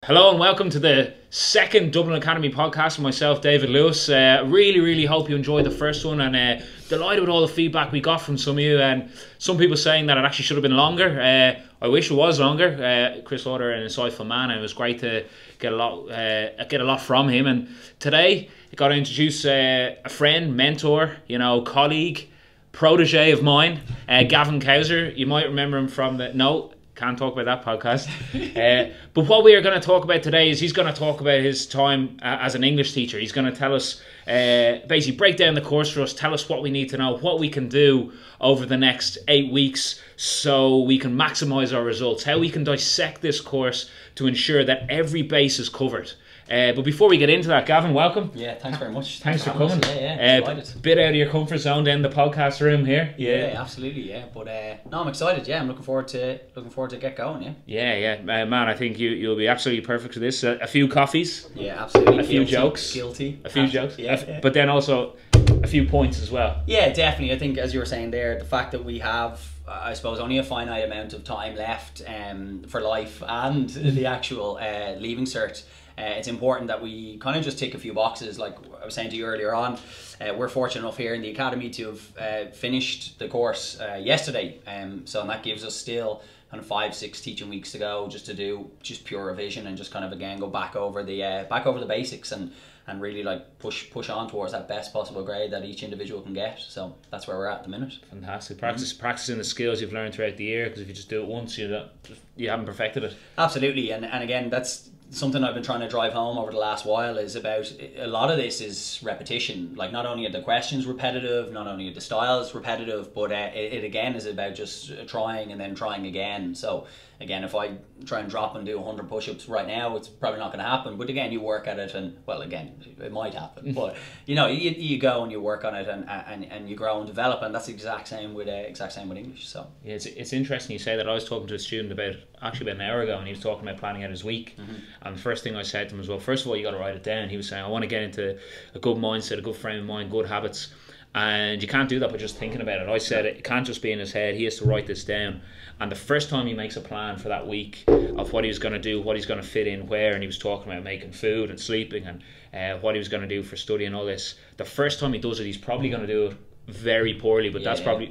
Hello and welcome to the second Dublin Academy podcast with myself, David Lewis. Really hope you enjoyed the first one, and delighted with all the feedback we got from some of you, and some people saying that it actually should have been longer. I wish it was longer. Chris Lauder, an insightful man, and it was great to get a lot from him. And today I got to introduce a friend, mentor, colleague, protege of mine, Gavin Cowzer. You might remember him from can't talk about that podcast. But what we are going to talk about today is he's going to talk about his time as an English teacher. He's going to tell us, basically break down the course for us, tell us what we need to know, what we can do over the next 8 weeks so we can maximise our results, how we can dissect this course to ensure that every base is covered. But before we get into that, Gavin, welcome. Yeah, thanks very much. Thanks for coming. Yeah, bit out of your comfort zone down the podcast room here. Yeah, absolutely. Yeah, but no, I'm excited. Yeah, I'm looking forward to get going. Yeah. Man, I think you'll be absolutely perfect for this. A few coffees. Yeah, absolutely. A few jokes. Guilty. A few jokes. Yeah. But then also a few points as well. Yeah, definitely. I think, as you were saying there, the fact that we have, I suppose, only a finite amount of time left for life and the actual leaving cert. It's important that we kind of just tick a few boxes. Like I was saying to you earlier on, we're fortunate enough here in the Academy to have finished the course yesterday. So that gives us still kind of 5-6 teaching weeks to go, just to do just pure revision and just kind of again go back over the basics and really like push on towards that best possible grade that each individual can get. So that's where we're at the minute. Fantastic. Practicing the skills you've learned throughout the year, because if you just do it once, you haven't perfected it. Absolutely. And again, that's something I've been trying to drive home over the last while, is about a lot of this is repetition. Like, not only are the questions repetitive, not only are the styles repetitive, but it again is about just trying and then trying again. So again, if I try and drop and do 100 push-ups right now, it's probably not going to happen. But again, you work at it, and well, again, it might happen. But you go and you work on it, and you grow and develop, and that's the exact same with English. So yeah, it's interesting you say that. I was talking to a student about an hour ago, and he was talking about planning out his week. And the first thing I said to him was, well, first of all, you got to write it down. He was saying, I want to get into a good mindset, a good frame of mind, good habits. And you can't do that by just thinking about it. I said it can't just be in his head. He has to write this down. And the first time he makes a plan for that week of what he was going to do, what he's going to fit in where, and he was talking about making food and sleeping and what he was going to do for study and all this. The first time he does it, he's probably going to do it very poorly, but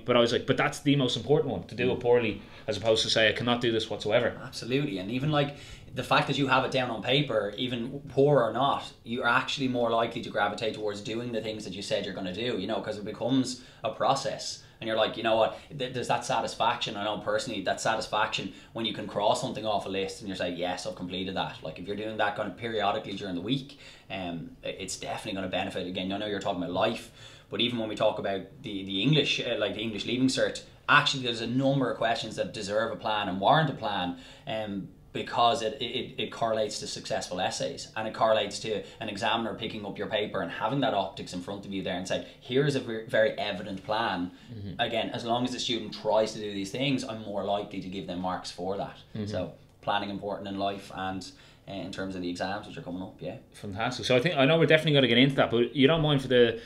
but I was like, but that's the most important one, to do it poorly, as opposed to say I cannot do this whatsoever. Absolutely. And even like the fact that you have it down on paper, even poor or not, you're actually more likely to gravitate towards doing the things that you said you're going to do, because it becomes a process. And you're like, you know what, there's that satisfaction. I know personally, that satisfaction when you can cross something off a list and you're saying, yes, I've completed that. Like, if you're doing that kind of periodically during the week, it's definitely going to benefit. Again, I know you're talking about life, but even when we talk about the English, like the English leaving cert, actually there's a number of questions that deserve a plan and warrant a plan, because it correlates to successful essays, and it correlates to an examiner picking up your paper and having that optics in front of you there and say, here's a very evident plan. Again, as long as the student tries to do these things, I'm more likely to give them marks for that. So planning important in life, and in terms of the exams which are coming up. Yeah, fantastic. So I know we're definitely going to get into that, but you don't mind, for the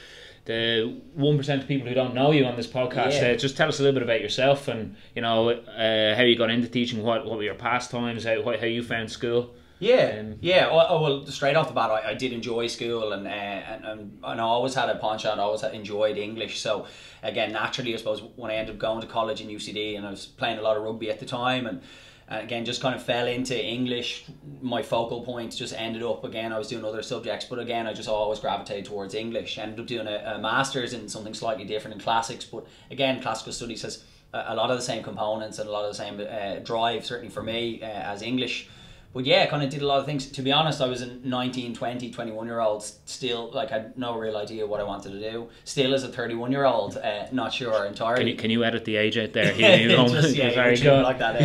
1% of people who don't know you on this podcast, just tell us a little bit about yourself, and how you got into teaching, what were your pastimes, how you found school. Well, straight off the bat, I did enjoy school, and I always had a penchant. I always enjoyed English. So again, naturally, I suppose when I ended up going to college in UCD, and I was playing a lot of rugby at the time, and again, just kind of fell into English. My focal points just ended up, again, I was doing other subjects, but again, I just always gravitated towards English. I ended up doing a master's in something slightly different in classics, but again, classical studies has a lot of the same components and a lot of the same drive, certainly for me, as English. But yeah, kind of did a lot of things. To be honest, I was a 19, 20, 21-year-old, still, like, had no real idea what I wanted to do. Still as a 31-year-old, not sure entirely. Can you edit the age out there? Very good. Like that.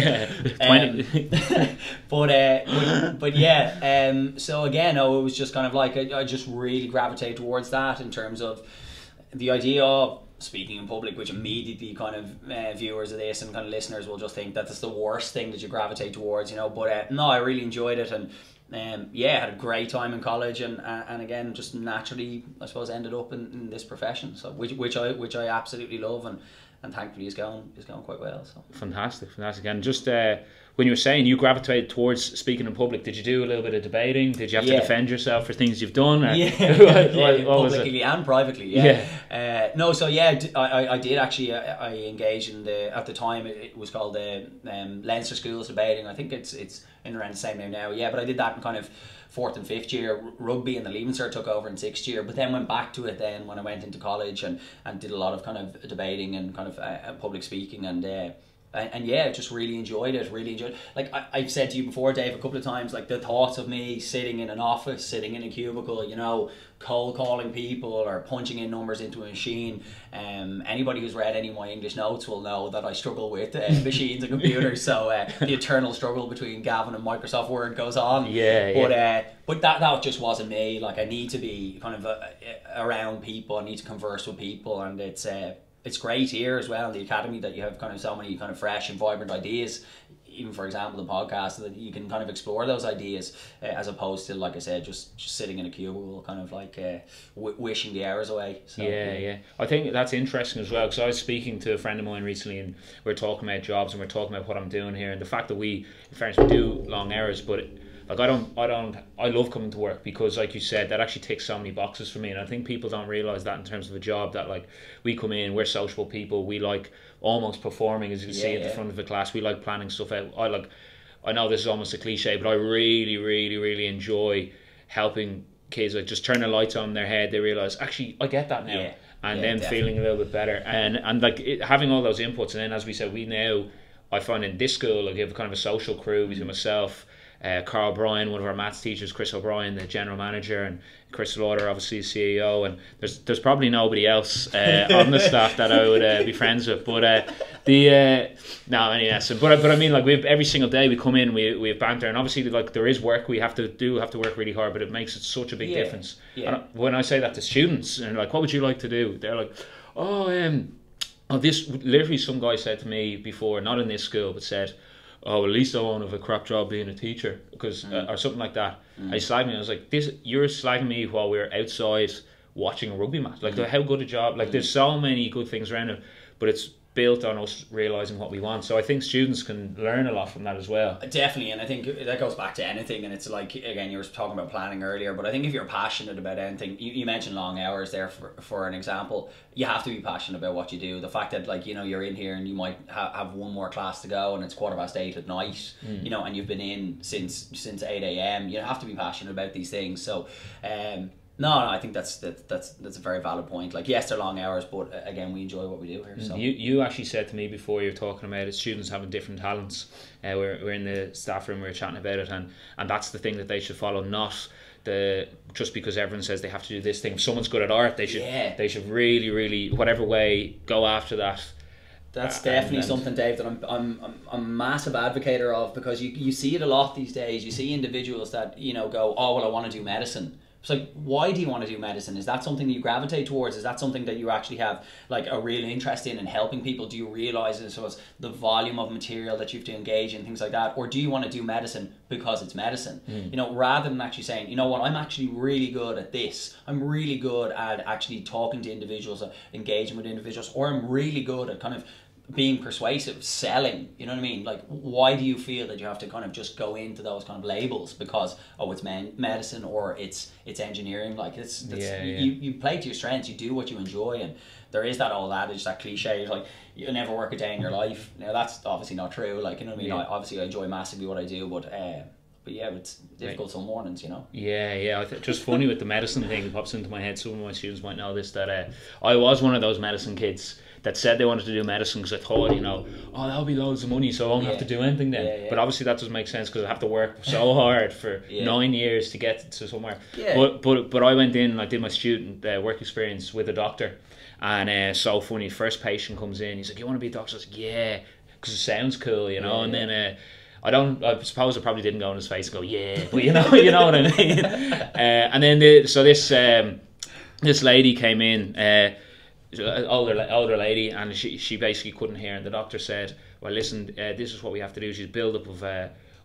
But yeah, so again, it was just kind of like, I just really gravitated towards that, in terms of the idea of speaking in public, which immediately kind of viewers of this and kind of listeners will just think that's the worst thing that you gravitate towards, but no, I really enjoyed it, and had a great time in college, and again, just naturally, I suppose, ended up in this profession, so which I absolutely love, and thankfully is going quite well. So fantastic. And just when you were saying you gravitated towards speaking in public, did you do a little bit of debating? Did you have to defend yourself for things you've done? Or Publicly and privately. No, so I did actually. I engaged in at the time it was called the Leinster Schools Debating. I think it's in around the same name now. Yeah, but I did that in kind of 4th and 5th year. Rugby and the Leaving Cert took over in 6th year, but then went back to it then when I went into college and did a lot of kind of debating and kind of public speaking and yeah, just really enjoyed it. Like I've said to you before, Dave, a couple of times, like the thoughts of me sitting in an office, sitting in a cubicle, you know, cold calling people or punching in numbers into a machine. Anybody who's read any of my English notes will know that I struggle with machines and computers. So the eternal struggle between Gavin and Microsoft Word goes on. But that just wasn't me. Like I need to be kind of around people. I need to converse with people, and it's great here as well in the academy that you have kind of so many kind of fresh and vibrant ideas. Even for example, the podcast, that you can kind of explore those ideas as opposed to, like I said, just sitting in a cubicle, kind of like wishing the hours away. So, yeah. I think that's interesting as well, because I was speaking to a friend of mine recently, and we were talking about jobs and we are talking about what I'm doing here, and the fact that in fairness, we do long hours, but like I love coming to work because, like you said, that actually ticks so many boxes for me, and I think people don't realise that in terms of a job, that like we come in, we're sociable people, we like almost performing, as you can see at the front of a class, we like planning stuff out. I know this is almost a cliche, but I really enjoy helping kids, like just turn the lights on in their head, they realise actually I get that now, and then feeling a little bit better, and like having all those inputs. And then, as we said, I find in this school I give kind of a social crew between myself, Carl Bryan, one of our maths teachers, Chris O'Brien, the general manager, and Chris Lauder, obviously the CEO, and there's probably nobody else on the staff that I would be friends with. But but I mean, like every single day we come in, we have banter, and obviously like there is work we have to work really hard, but it makes it such a big difference. And when I say that to students, and like, what would you like to do? They're like, this literally some guy said to me before, not in this school, but said, oh, at least I won't have a crap job being a teacher, because or something like that. I slagged me. I was like, you're slagging me while we're outside watching a rugby match. Like, how good a job. Like, there's so many good things around it, but it's built on us realising what we want. So I think students can learn a lot from that as well. Definitely, and I think that goes back to anything, and it's like, again, you were talking about planning earlier, but I think if you're passionate about anything, you mentioned long hours there for an example, you have to be passionate about what you do. The fact that, like, you know, you're in here and you might have one more class to go and it's 8:15 at night, you know, and you've been in since 8 a.m, you have to be passionate about these things. So no, I think that's a very valid point. Like, yes, they're long hours, but again, we enjoy what we do here. So you actually said to me before, you were talking about it, students having different talents. We're in the staff room, we were chatting about it, and that's the thing that they should follow, not just because everyone says they have to do this thing. If someone's good at art, they should really, whatever way, go after that. That's definitely something, Dave, that I'm a massive advocator of, because you see it a lot these days. You see individuals that, you know, go, oh, well, I want to do medicine. It's like, why do you want to do medicine? Is that something that you gravitate towards? Is that something that you actually have like a real interest in helping people? Do you realise the volume of material that you have to engage in, things like that? Or do you want to do medicine because it's medicine? You know, rather than actually saying, you know what, I'm actually really good at this. I'm really good at actually talking to individuals, engaging with individuals, or I'm really good at kind of being persuasive, selling, you know what I mean? Like, why do you feel that you have to kind of just go into those kind of labels because, oh, it's medicine or it's engineering? Like, you play to your strengths, you do what you enjoy, and there is that old adage, that cliche, like, you'll never work a day in your life. Now, that's obviously not true, like, you know what I mean? Obviously, I enjoy massively what I do, but yeah, it's difficult some mornings, you know. Just funny with the medicine thing, it pops into my head. Some of my students might know this, that I was one of those medicine kids that said they wanted to do medicine because I thought, you know, oh, that'll be loads of money, so I won't have to do anything then. But obviously that doesn't make sense, because I have to work so hard for 9 years to get to somewhere. But I went in and I did my student work experience with a doctor, and so funny, first patient comes in, he's like, you want to be a doctor? I was like, yeah, because it sounds cool, you know. And then I suppose I probably didn't go in his face and go, yeah, but you know what I mean. And then this lady came in, older lady, and she basically couldn't hear, and the doctor said, well, listen, this is what we have to do. She's build up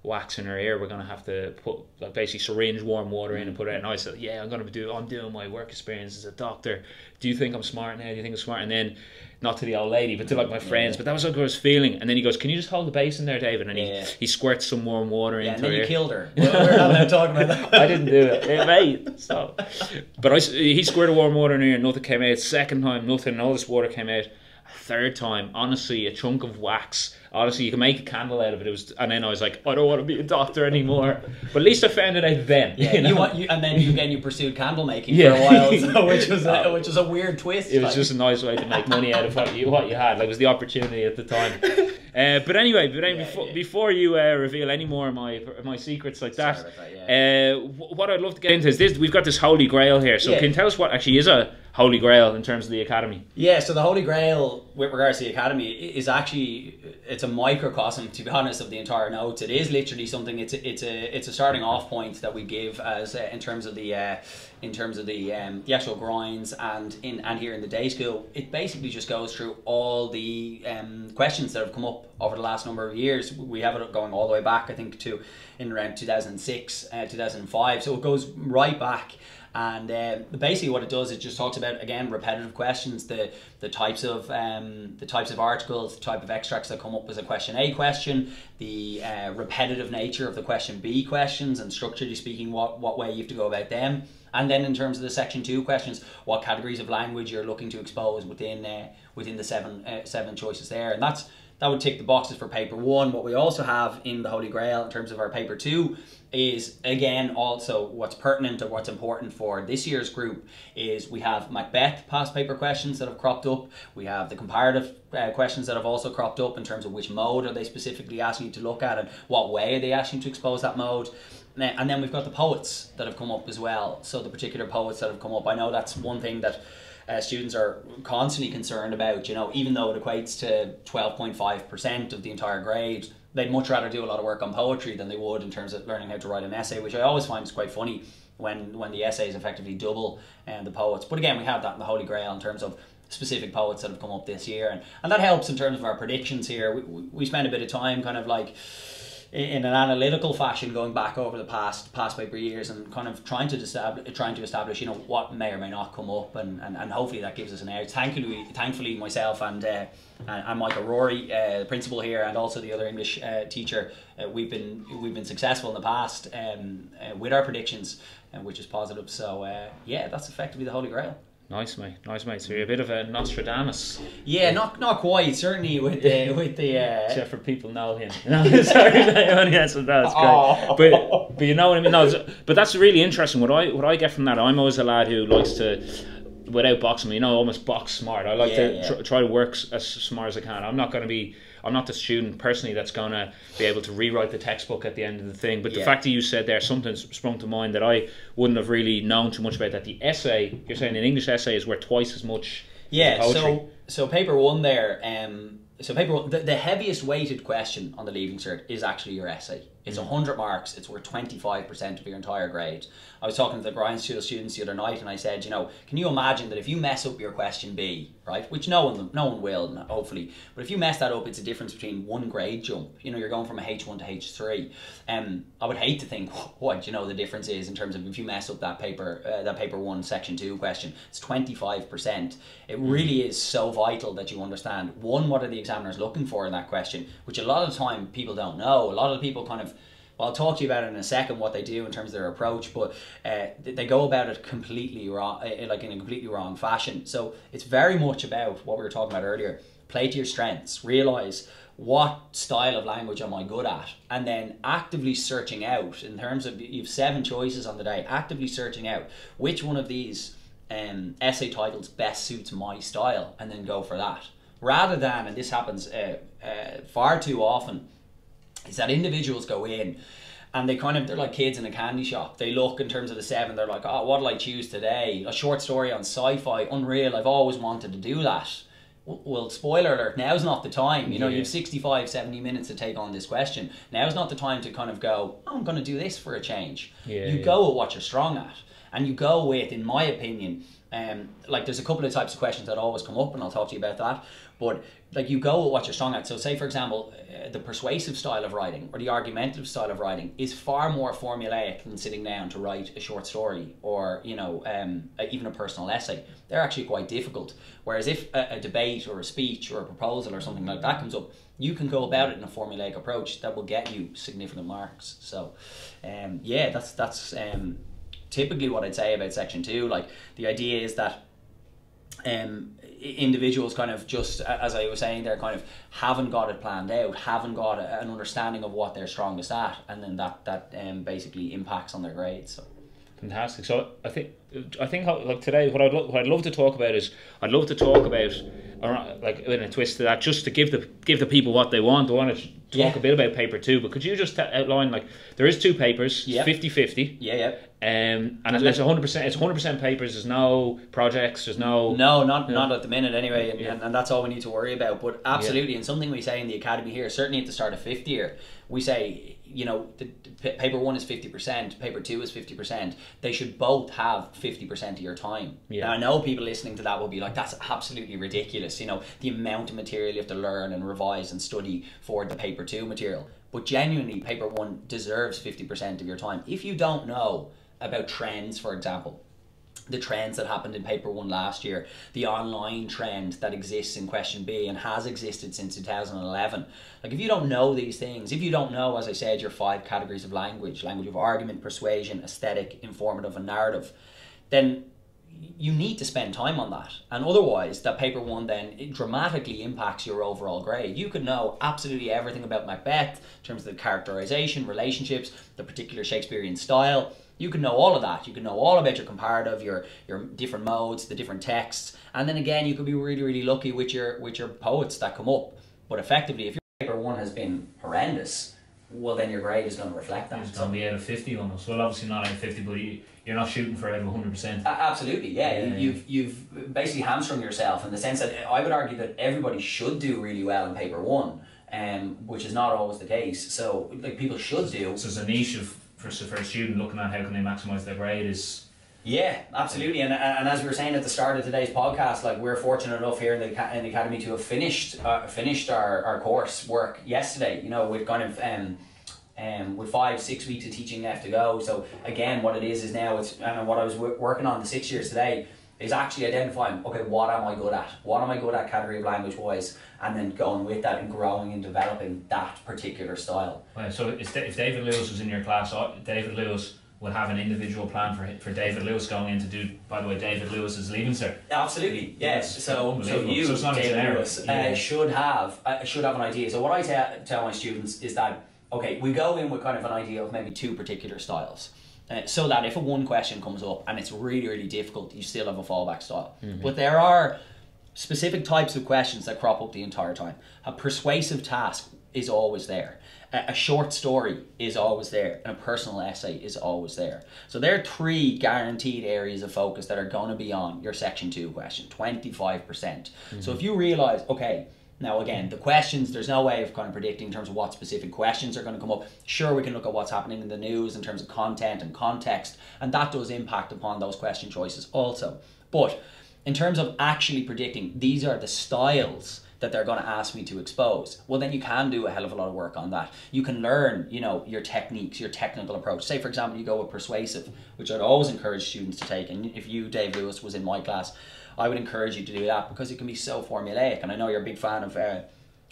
wax in her ear. We're going to have to put like basically syringe warm water in and put it out. And I said, yeah, I'm doing my work experience as a doctor. Do you think I'm smart now? Do you think I'm smart? And then, not to the old lady, but to like my friends. But that was like I was feeling. And then he goes, can you just hold the basin there, David? And he squirts some warm water into her. And then you killed her. We're not allowed to talk about that. I didn't do it, mate. So, but he squirted warm water in her and nothing came out. Second time, nothing. And all this water came out. Third time, honestly, a chunk of wax. Honestly, you can make a candle out of it. And then I was like, I don't want to be a doctor anymore. But at least I found it out then. Yeah, and then you pursued candle making for a while, so, which was a weird twist. It was just a nice way to make money out of what you had. Like, it was the opportunity at the time. But anyway, before you reveal any more of my secrets like that, what I'd love to get into is this. We've got this Holy Grail here. So can you tell us what actually is a Holy Grail in terms of the Academy? Yeah, so the Holy Grail with regards to the Academy is actually, it's a microcosm, to be honest, of the entire notes. It is literally something. It's a starting off point that we give as in terms of the actual grinds and here in the day school. It basically just goes through all the questions that have come up over the last number of years. We have it going all the way back, I think, to in around 2006, 2005. So it goes right back. And basically, what it does, it just talks about, again, repetitive questions, the types of articles, the type of extracts that come up as a question A question, the repetitive nature of the question B questions, and structurally speaking, what way you have to go about them. And then in terms of the section 2 questions, what categories of language you're looking to expose within the seven choices there. And that would tick the boxes for paper 1. What we also have in the Holy Grail in terms of our paper 2 is, again, also what's pertinent or what's important for this year's group is we have Macbeth past paper questions that have cropped up. We have the comparative questions that have also cropped up in terms of which mode are they specifically asking you to look at and what way are they asking you to expose that mode. And then we've got the poets that have come up as well. So the particular poets that have come up, I know that's one thing that students are constantly concerned about, even though it equates to 12.5% of the entire grade. They'd much rather do a lot of work on poetry than they would in terms of learning how to write an essay, which I always find is quite funny when the essays effectively double the poets. But again, we have that in the Holy Grail in terms of specific poets that have come up this year. And that helps in terms of our predictions here. We spend a bit of time kind of like in an analytical fashion going back over the past paper years and kind of trying to establish what may or may not come up, and hopefully that gives us an edge. Thankfully myself and Michael Rory, the principal here, and also the other English teacher, we've been successful in the past with our predictions, which is positive. So that's effectively the Holy Grail. Nice, mate. So you're a bit of a Nostradamus. Yeah, not quite. Certainly with the. Except for people know him. Sorry, that's great. But you know what I mean. No, but that's really interesting. What I get from that, I'm always a lad who likes to, without boxing me, almost box smart. I like to try to work as smart as I can. I'm not the student personally that's going to be able to rewrite the textbook at the end of the thing. But the fact that you said there, something sprung to mind that I wouldn't have really known too much about, that the essay, you're saying an English essay is worth twice as much as poetry. So paper 1 there, paper 1, the heaviest weighted question on the Leaving Cert is actually your essay. It's 100 marks. It's worth 25% of your entire grade. I was talking to the Grind School students the other night, and I said, can you imagine that if you mess up your question B, right, which no one will, hopefully, but if you mess that up, it's a difference between 1 grade jump. You're going from a H1 to H3. I would hate to think what the difference is in terms of if you mess up that paper 1 section 2 question. It's 25%. It really is so vital that you understand, 1, what are the examiners looking for in that question, which a lot of the time people don't know. A lot of the people kind of, well, I'll talk to you about it in a second, what they do in terms of their approach, but they go about it completely wrong, like in a completely wrong fashion. So it's very much about what we were talking about earlier. Play to your strengths. Realise what style of language am I good at, and then actively searching out, in terms of, you've 7 choices on the day, actively searching out which one of these essay titles best suits my style, and then go for that. Rather than, and this happens far too often, is that individuals go in and they're like kids in a candy shop. They look in terms of the 7, they're like, oh, what'll I choose today? A short story on sci-fi, unreal, I've always wanted to do that. Well, spoiler alert, now's not the time. You have 65, 70 minutes to take on this question. Now's not the time to kind of go, oh, I'm going to do this for a change. You go at what you're strong at. And you go with, in my opinion, like there's a couple of types of questions that always come up, and I'll talk to you about that. But like you go with what you're strong at. So say, for example, the persuasive style of writing or the argumentative style of writing is far more formulaic than sitting down to write a short story or, you know, even a personal essay. They're actually quite difficult. Whereas if a debate or a speech or a proposal or something like that comes up, you can go about it in a formulaic approach that will get you significant marks. So, yeah, that's typically what I'd say about section 2. Like the idea is that individuals kind of just, as I was saying there, kind of haven't got it planned out, haven't got an understanding of what they're strongest at, and then that basically impacts on their grades. So. Fantastic. So I think like today, what I'd love to talk about is like in a twist to that, just to give the people what they want. I want to talk a bit about paper 2, but could you just outline, like, there is 2 papers, 50-50. And it's 100%. It's 100% papers. There's no projects. There's not at the minute anyway, and that's all we need to worry about. But absolutely, and something we say in the academy here, certainly at the start of 5th year, we say, you know, the paper 1 is 50%, paper 2 is 50%. They should both have 50% of your time. Now, I know people listening to that will be like, that's absolutely ridiculous. You know, the amount of material you have to learn and revise and study for the paper 2 material. But genuinely, paper 1 deserves 50% of your time. If you don't know about trends, for example, the trends that happened in paper 1 last year, the online trend that exists in question B and has existed since 2011. Like, if you don't know these things, if you don't know, as I said, your 5 categories of language of argument, persuasion, aesthetic, informative and narrative, then you need to spend time on that. And otherwise, that paper 1 then, it dramatically impacts your overall grade. You could know absolutely everything about Macbeth in terms of the characterization, relationships, the particular Shakespearean style. You can know all of that. You can know all about your comparative, your different modes, the different texts, and then again, you could be really, really lucky with your poets that come up. But effectively, if your paper 1 has been horrendous, well, then your grade is going to reflect that. It's going to be out of 50 almost. Well, obviously not out of 50, but you're not shooting for out of 100%. Absolutely, yeah. You've basically hamstrung yourself in the sense that I would argue that everybody should do really well in paper 1, which is not always the case. So, like, people should do. So it's a niche for a student looking at how can they maximise their grade is... Yeah, absolutely. And as we were saying at the start of today's podcast, like, we're fortunate enough here in the academy to have finished our course work yesterday, you know, with kind of with 5-6 weeks of teaching left to go. So again, what it is now, it's what I was working on the 6 years today is actually identifying, okay, what am I good at? What am I good at category of language wise? And then going with that and growing and developing that particular style. Right, so if David Lewis was in your class, David Lewis would have an individual plan for David Lewis going in to do, by the way, David Lewis is leaving cert. Absolutely, yes. So you, so David Lewis, should have an idea. So what I tell my students is that, okay, we go in with kind of an idea of maybe 2 particular styles. So that if a 1 question comes up and it's really, really difficult, you still have a fallback style. But there are specific types of questions that crop up the entire time. A persuasive task is always there. A short story is always there, and a personal essay is always there. So there are 3 guaranteed areas of focus that are going to be on your section 2 question, 25%. So if you realise, okay, now again, the questions, there's no way of kind of predicting in terms of what specific questions are going to come up. Sure, we can look at what's happening in the news in terms of content and context, and that does impact upon those question choices also. But in terms of actually predicting, these are the styles that they're going to ask me to expose. Well, then you can do a hell of a lot of work on that. You can learn, you know, your techniques, your technical approach. Say, for example, you go with persuasive, which I'd always encourage students to take. And if you, Dave Lewis, was in my class, I would encourage you to do that because it can be so formulaic. And I know you're a big fan of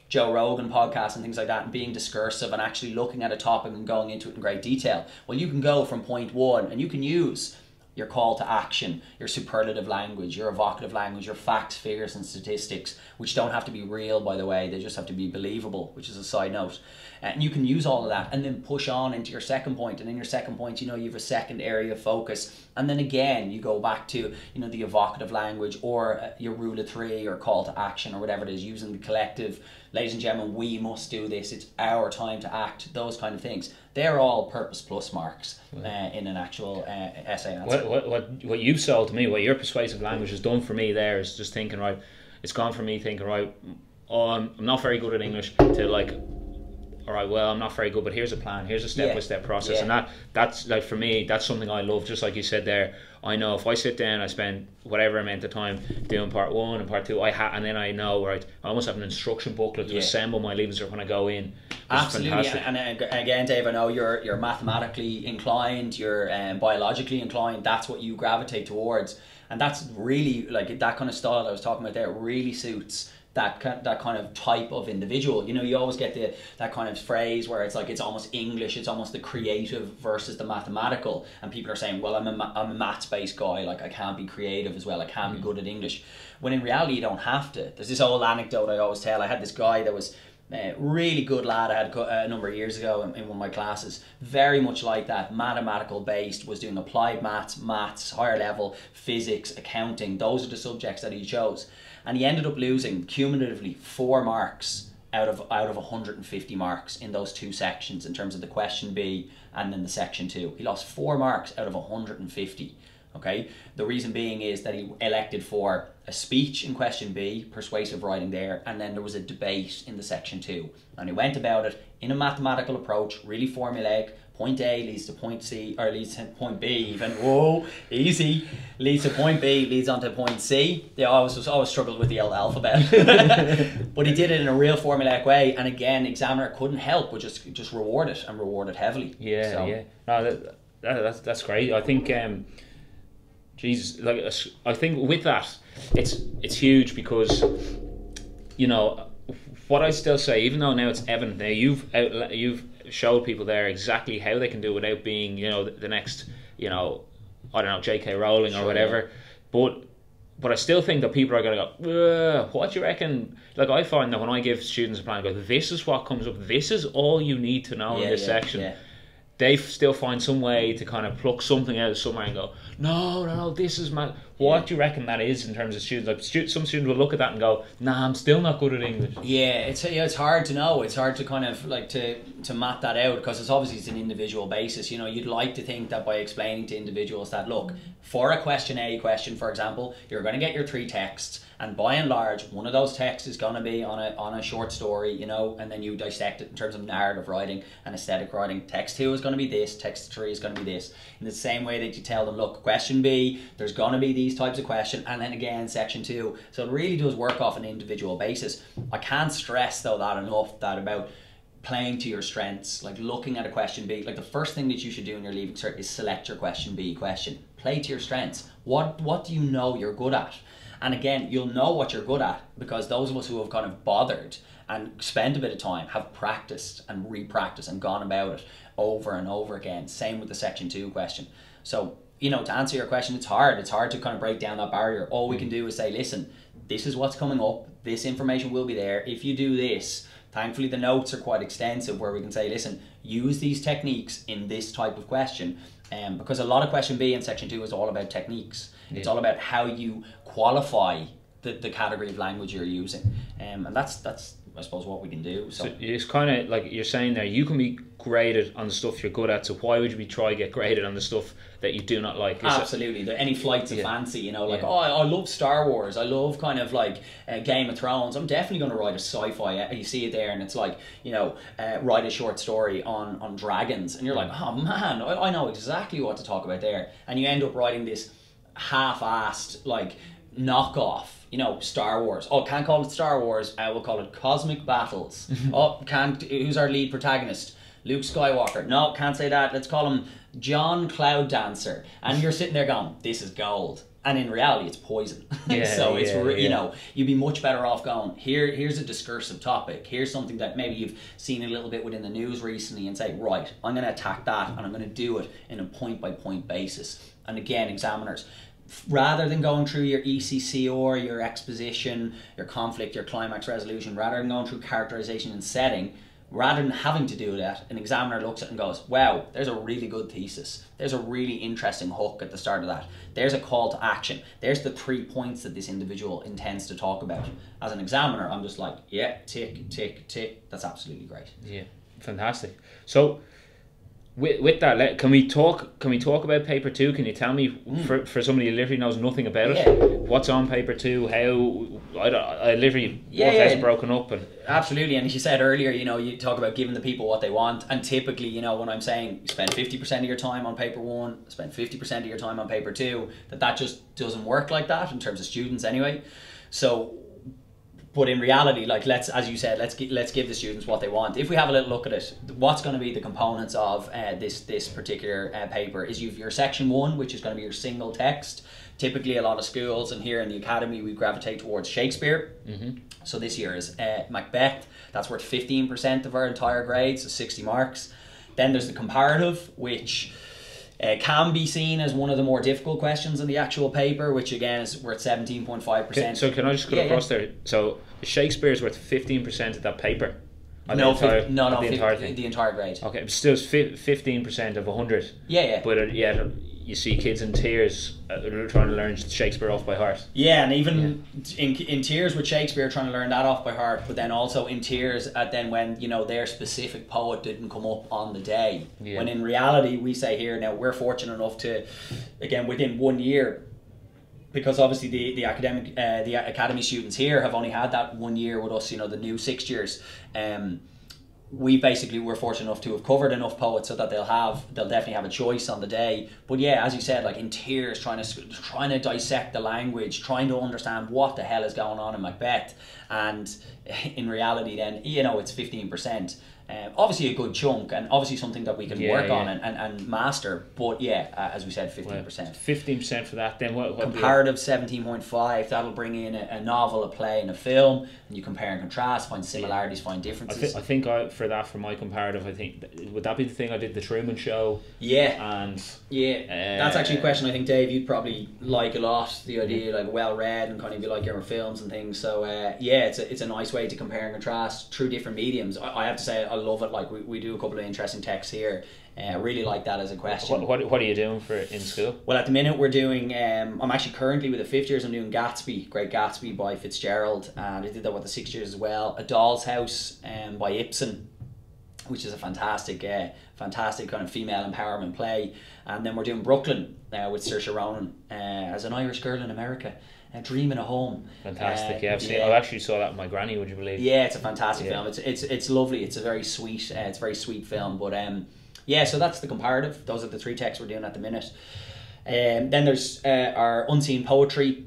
Joe Rogan podcasts and things like that, and being discursive and actually looking at a topic and going into it in great detail. Well, you can go from point 1 and you can use your call to action, your superlative language, your evocative language, your facts, figures and statistics, which don't have to be real, by the way, they just have to be believable, which is a side note. And you can use all of that and then push on into your second point. And in your second point, you know, you have a second area of focus. And then again, you go back to, you know, the evocative language or your rule of 3 or call to action or whatever it is, using the collective. Ladies and gentlemen, we must do this. It's our time to act. Those kind of things. They're all purpose plus marks in an actual essay answer. What you've sold to me, what your persuasive language has done for me there is just thinking, right, it's gone from me thinking, right, oh, I'm not very good at English to, like, all right, well, I'm not very good, but here's a plan, here's a step-by-step process. Yeah. And that's like, for me, that's something I love. Just like you said there, I know if I sit down, I spend whatever amount of time doing part 1 and part 2, and then I know, right, I almost have an instruction booklet to assemble my leaving cert when I go in. Absolutely. And again, Dave, I know you're mathematically inclined, you're biologically inclined. That's what you gravitate towards, and that's really, like, that kind of style I was talking about there really suits that kind of type of individual. You know, you always get that kind of phrase where it's like, it's almost English, it's almost the creative versus the mathematical, and people are saying, well, I'm a maths based guy, like I can't be creative as well, I can't be good at English, when in reality you don't have to. There's this old anecdote I always tell. I had this guy that was really good lad I had a number of years ago in one of my classes, very much like that, mathematical based, was doing applied maths, higher level, physics, accounting. Those are the subjects that he chose, and he ended up losing cumulatively 4 marks out of 150 marks in those 2 sections, in terms of the question B and then the section 2. He lost 4 marks out of 150. Okay, the reason being is that he elected for a speech in question B, persuasive writing there, and then there was a debate in the section 2, and he went about it in a mathematical approach, really formulaic. Point A leads to point C, or leads to point B even. Whoa, easy. Leads to point B, leads on to point C. Yeah, I always struggled with the old alphabet. But he did it in a real formulaic way, and again, examiner couldn't help but just reward it, and reward it heavily. Yeah, so. Yeah. No, that's great. I think, Jesus, like, I think with that, it's huge, because, you know, what I still say, even though now it's evident, now you've showed people there exactly how they can do it without being, you know, the next, you know, I don't know, J.K. Rowling or whatever. But I still think that people are going to go, what do you reckon? Like, I find that when I give students a plan, I go, this is what comes up, this is all you need to know in this section. Yeah. They still find some way to kind of pluck something out of somewhere and go, no, this is my... What do you reckon that is in terms of students? Like, some students will look at that and go, nah, I'm still not good at English. Yeah, it's hard to know. It's hard to kind of like to map that out, because it's an individual basis. You know, you'd like to think that by explaining to individuals that, look, for a question A question, for example, you're going to get your 3 texts, and by and large, one of those texts is going to be on a short story, you know, and then you dissect it in terms of narrative writing and aesthetic writing. Text 2 is going to be this, text 3 is going to be this. In the same way that you tell them, look, question B, there's going to be these types of questions, and then again, section 2. So it really does work off an individual basis. I can't stress, though, that enough, that about playing to your strengths, like looking at a question B. Like, the first thing that you should do in your leaving cert is select your question B question. Play to your strengths. What do you know you're good at? And again, you'll know what you're good at because those of us who have kind of bothered and spent a bit of time have practiced and re-practiced and gone about it over and over again. Same with the section 2 question. So, you know, to answer your question, it's hard. It's hard to kind of break down that barrier. All we can do is say, listen, this is what's coming up. This information will be there. If you do this, thankfully the notes are quite extensive where we can say, listen, use these techniques in this type of question. Because a lot of question B in section 2 is all about techniques. Yeah. It's all about how you qualify the category of language you're using. And that's I suppose what we can do. So it's kind of like you're saying there, you can be graded on the stuff you're good at, so why would you try to get graded on the stuff that you do not like? Absolutely. Any flights of fancy, you know, like, oh, I love Star Wars, I love kind of like Game of Thrones, I'm definitely going to write a sci-fi. You see it there and it's like, you know, write a short story on dragons, and you're like, oh man, I know exactly what to talk about there, and you end up writing this half-assed like knockoff, you know, Star Wars. Oh, can't call it Star Wars, I will call it Cosmic Battles. Oh, who's our lead protagonist? Luke Skywalker. No, can't say that. Let's call him John Cloud Dancer. And you're sitting there going, this is gold. And in reality, it's poison. So it's you know, you'd be much better off going, here's a discursive topic. Here's something that maybe you've seen a little bit within the news recently, and say, right, I'm going to attack that, and I'm going to do it in a point-by-point basis. And again, examiners, rather than going through your ECC or your exposition, your conflict, your climax resolution, rather than going through characterization and setting, rather than having to do that, an examiner looks at it and goes, wow, there's a really good thesis. There's a really interesting hook at the start of that. There's a call to action. There's the 3 points that this individual intends to talk about. As an examiner, I'm just like, yeah, tick, tick, tick. That's absolutely great. Yeah, fantastic. So With that, can we talk? Can we talk about paper two? Can you tell me, for somebody who literally knows nothing about it, what's on paper two? How I literally workouts are broken up and absolutely. And as you said earlier, you talk about giving the people what they want, and typically, when I'm saying spend 50% of your time on paper one, spend 50% of your time on paper two, that just doesn't work like that in terms of students anyway. So. But in reality, like as you said, let's give the students what they want. If we have a little look at it, what's going to be the components of this particular paper is you've your section one, which is going to be your single text. Typically, a lot of schools, and here in the academy, we gravitate towards Shakespeare. So this year is Macbeth. That's worth 15% of our entire grade, so 60 marks. Then there's the comparative, which can be seen as one of the more difficult questions in the actual paper, which again is worth 17.5%. So can I just go across there? So Shakespeare is worth 15% of that paper. No, the the entire grade. Okay, but still 15% of 100. Yeah. But you see kids in tears trying to learn Shakespeare off by heart. Yeah, and even in tears with Shakespeare, trying to learn that off by heart, but then also in tears at then when their specific poet didn't come up on the day. Yeah. When in reality, we say here now we're fortunate enough to, again, within 1 year, because obviously the academy students here have only had that 1 year with us. The new 6 years. We're fortunate enough to have covered enough poets so that they'll definitely have a choice on the day. But yeah, as you said, like in tears, trying to dissect the language, trying to understand what the hell is going on in Macbeth, and in reality, then it's 15%. Obviously a good chunk, and obviously something that we can work on and master. But as we said, 15%. 15% for that. Then what comparative 17.5. That'll bring in a novel, a play, and a film, and you compare and contrast, find similarities, find differences. I think for my comparative, I think would that be the thing I did the Truman Show? And that's actually a question I think, Dave, you'd probably like a lot. The idea like well read and kind of be like your films and things. So it's a nice way to compare and contrast through different mediums. I have to say I love it. Like we do a couple of interesting texts here. I really like that as a question. What are you doing in school? Well, at the minute we're doing. I'm actually currently with the 5th years. I'm doing Gatsby, Great Gatsby by Fitzgerald, and I did that with the 6th years as well. A Doll's House by Ibsen, which is a fantastic kind of female empowerment play. And then we're doing Brooklyn with Saoirse Ronan as an Irish girl in America. Dreaming of Home. Fantastic. I actually saw that with my granny. Would you believe? Yeah, it's a fantastic film. It's lovely. It's a very sweet. It's a very sweet film. But so that's the comparative. Those are the 3 texts we're doing at the minute. Then there's our unseen poetry,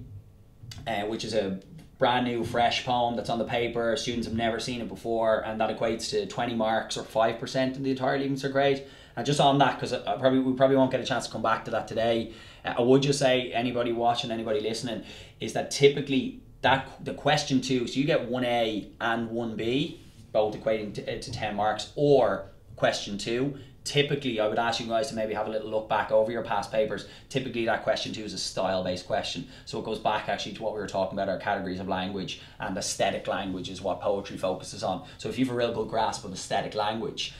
which is a brand new, fresh poem that's on the paper. Students have never seen it before, and that equates to 20 marks or 5% in the entire Leaving Cert grade. And just on that, because we probably won't get a chance to come back to that today, I would just say anybody watching, anybody listening, is that typically the question 2, so you get 1A and 1B, both equating to 10 marks, or question 2. Typically, I would ask you guys to maybe have a little look back over your past papers. Typically, that question 2 is a style-based question. So it goes back actually to what we were talking about, our categories of language, and aesthetic language is what poetry focuses on. So if you have a real good grasp of aesthetic language,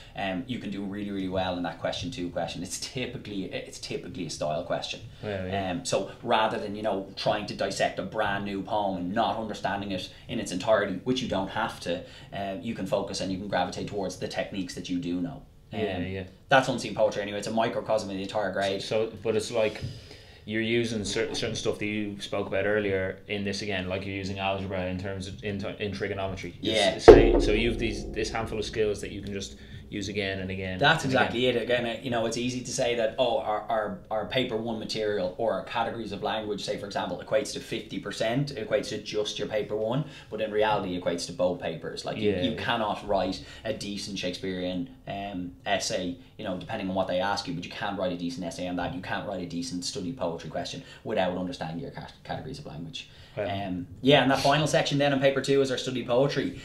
you can do really, really well in that question 2 question. It's typically a style question. So rather than trying to dissect a brand new poem and not understanding it in its entirety, which you don't have to, you can focus and you can gravitate towards the techniques that you do know. That's unseen poetry anyway. It's a microcosm of the entire grade. But it's like you're using certain stuff that you spoke about earlier in this again, like you're using algebra in terms of in trigonometry. So you've this handful of skills that you can just use again and again. That's exactly it. Again, it's easy to say that our paper 1 material or our categories of language, say for example, equates to 50%, equates to just your paper 1, but in reality it equates to both papers. Like you cannot write a decent Shakespearean essay, depending on what they ask you, but you can't write a decent essay on that. You can't write a decent study poetry question without understanding your categories of language. And that final section then on paper 2 is our study poetry,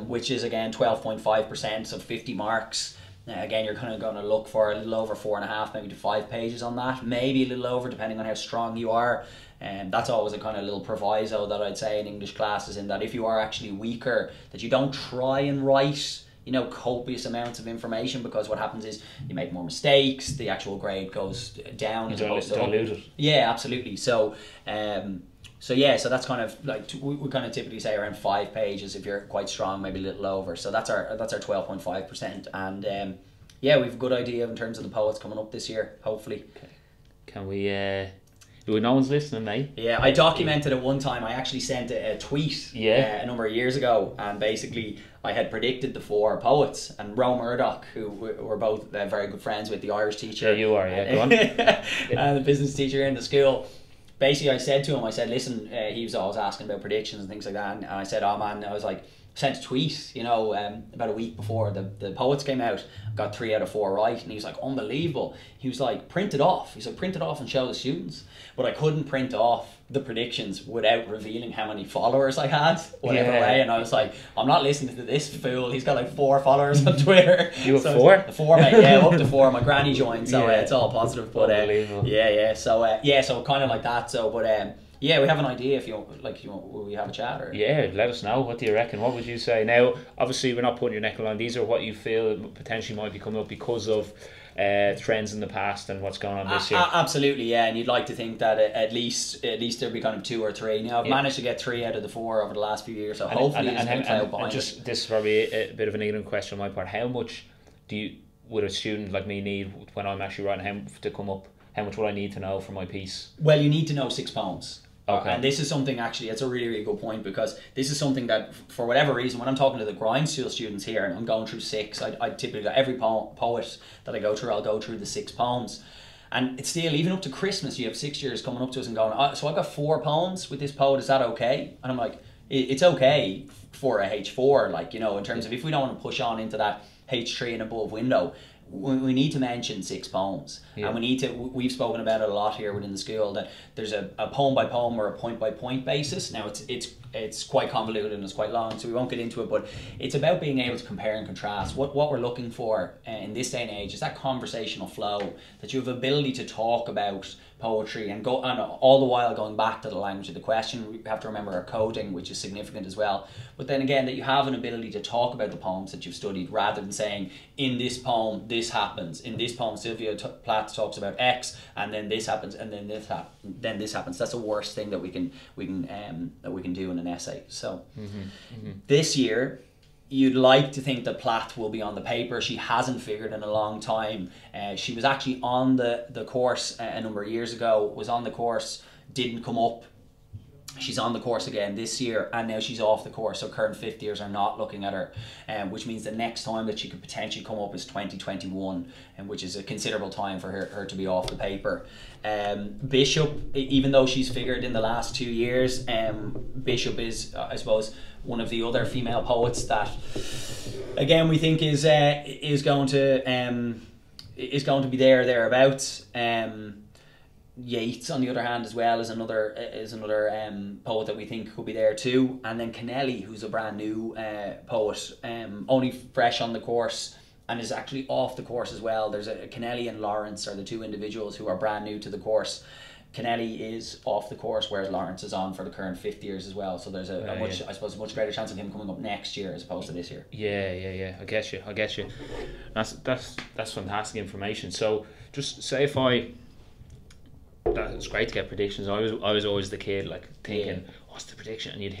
which is again 12.5%, so 50 marks. Again, you're kind of going to look for a little over 4.5, maybe to 5 pages on that, maybe a little over depending on how strong you are. And that's always a kind of little proviso that I'd say in English classes, in that if you are actually weaker, that you don't try and write copious amounts of information, because what happens is you make more mistakes, the actual grade goes down as opposed to dilute it. Yeah, absolutely. So so that's kind of like we kind of typically say around 5 pages if you're quite strong, maybe a little over. So that's our 12.5%, and Yeah, we've a good idea in terms of the poets coming up this year, hopefully. Can we... no one's listening, mate. Yeah, I documented it one time. I actually sent a tweet a number of years ago, and basically I had predicted the 4 poets, and Ro Murdoch, who we're both very good friends with, the Irish teacher. Yeah, you are, yeah, go on. And the business teacher in the school. Basically, I said to him, I said, listen, he was always asking about predictions and things like that, and I said, oh man, I was like, sent a tweet, about a week before the poets came out, got 3 out of 4 right, and he was like, unbelievable. He was like, print it off. He's like, print it off and show the students. But I couldn't print off the predictions without revealing how many followers I had, whatever way. And I was like, I'm not listening to this fool. He's got like 4 followers on Twitter. You have 4? 4, mate. Yeah, up to 4. My granny joined, so it's all positive. But unbelievable. So kind of like that. So, but yeah, we have an idea. If will we have a chat? Or? Yeah, let us know. What do you reckon? What would you say? Now, obviously, we're not putting your neck on the line. These are what you feel potentially might be coming up because of trends in the past and what's going on this year. Absolutely, yeah. And you'd like to think that at least there'd be kind of 2 or 3. Now, I've managed to get 3 out of the 4 over the last few years, so hopefully it's going to play out behind just this is probably a bit of an ignorant question on my part. How much would a student like me need when I'm actually writing to come up? How much would I need to know for my piece? Well, you need to know 6 poems. Okay. And this is something, actually, it's a really, really good point, because this is something that, for whatever reason, when I'm talking to the grind school students here and I'm going through 6, I typically, every poet that I go through, I'll go through the 6 poems. And it's still, even up to Christmas, you have 6 years coming up to us and going, so I've got 4 poems with this poet, is that okay? And I'm like, it's okay for a H4, like, in terms of if we don't want to push on into that H3 and above window, we need to mention 6 poems. And we've spoken about it a lot here within the school, that there's a poem by poem or a point by point basis. Now it's quite convoluted and it's quite long, so we won't get into it, but it's about being able to compare and contrast. What we're looking for in this day and age is that conversational flow, that you have ability to talk about poetry and all the while going back to the language of the question. We have to remember our coding, which is significant as well. But then again, that you have an ability to talk about the poems that you've studied, rather than saying, in this poem this happens, in this poem Sylvia Plath talks about X, and then this happens, and then this happens. That's the worst thing that we can do in an essay. So this year, you'd like to think that Plath will be on the paper. She hasn't figured in a long time. She was actually on the course a number of years ago, was on the course, didn't come up. She's on the course again this year, and now she's off the course, so current 5th years are not looking at her, which means the next time that she could potentially come up is 2021, and which is a considerable time for her to be off the paper. Bishop, even though she's figured in the last 2 years, Bishop is, I suppose, one of the other female poets that, again, we think is going to be thereabouts. Yeats, on the other hand, as well, is another poet that we think could be there too. And then Kennelly, who's a brand new poet, only fresh on the course, and is actually off the course as well. There's Kennelly and Lawrence are the 2 individuals who are brand new to the course. Kennelly is off the course, whereas Lawrence is on for the current 5th years as well. So there's a much greater chance of him coming up next year as opposed to this year. Yeah. I get you. That's fantastic information. So just say it's great to get predictions. I was always the kid like thinking, what's the prediction? And you'd